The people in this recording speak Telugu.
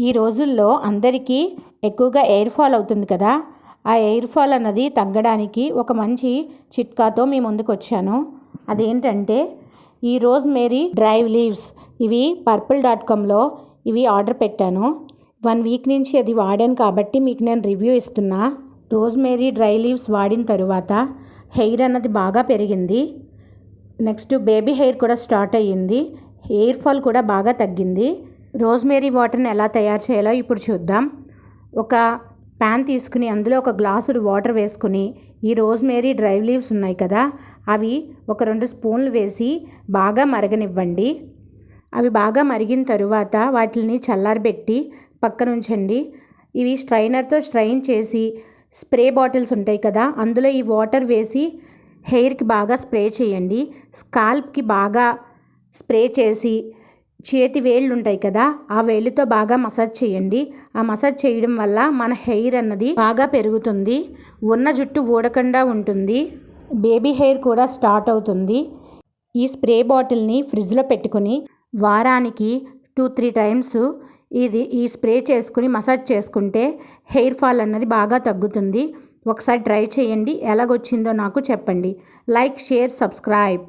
ఈ రోజుల్లో అందరికీ ఎక్కువగా ఎయిర్ ఫాల్ అవుతుంది కదా. ఆ ఎయిర్ ఫాల్ అన్నది తగ్గడానికి ఒక మంచి చిట్కాతో మీ ముందుకు వచ్చాను. అదేంటంటే ఈ రోజ్మేరీ డ్రై లీవ్స్. ఇవి purple.comలో ఇవి ఆర్డర్ పెట్టాను. 1 వీక్ నుంచి అది వాడాను కాబట్టి మీకు నేను రివ్యూ ఇస్తున్నా. రోజ్మేరీ డ్రై లీవ్స్ వాడిన తరువాత హెయిర్ అన్నది బాగా పెరిగింది. నెక్స్ట్ బేబీ హెయిర్ కూడా స్టార్ట్ అయ్యింది. హెయిర్ ఫాల్ కూడా బాగా తగ్గింది. రోజ్మేరీ వాటర్ని ఎలా తయారు చేయాలో ఇప్పుడు చూద్దాం. ఒక ప్యాన్ తీసుకుని అందులో ఒక గ్లాసుడు వాటర్ వేసుకుని ఈ రోజ్మేరీ డ్రై లీవ్స్ ఉన్నాయి కదా, అవి ఒక 2 స్పూన్లు వేసి బాగా మరగనివ్వండి. అవి బాగా మరిగిన తరువాత వాటిని చల్లారబెట్టి పక్కన ఉంచండి. ఇవి స్ట్రైనర్తో స్ట్రైన్ చేసి స్ప్రే బాటిల్స్ ఉంటాయి కదా, అందులో ఈ వాటర్ వేసి హెయిర్కి బాగా స్ప్రే చేయండి. స్కాల్ప్కి బాగా స్ప్రే చేసి చేతి వేళ్ళు ఉంటాయి కదా, ఆ వేళ్ళతో బాగా మసాజ్ చేయండి. ఆ మసాజ్ చేయడం వల్ల మన హెయిర్ అన్నది బాగా పెరుగుతుంది. ఉన్న జుట్టు ఊడకుండా ఉంటుంది. బేబీ హెయిర్ కూడా స్టార్ట్ అవుతుంది. ఈ స్ప్రే బాటిల్ని ఫ్రిడ్జ్లో పెట్టుకుని వారానికి 2-3 టైమ్స్ ఈ స్ప్రే చేసుకుని మసాజ్ చేసుకుంటే హెయిర్ ఫాల్ అన్నది బాగా తగ్గుతుంది. ఒకసారి ట్రై చేయండి. ఎలాగొచ్చిందో నాకు చెప్పండి. Like, share, subscribe.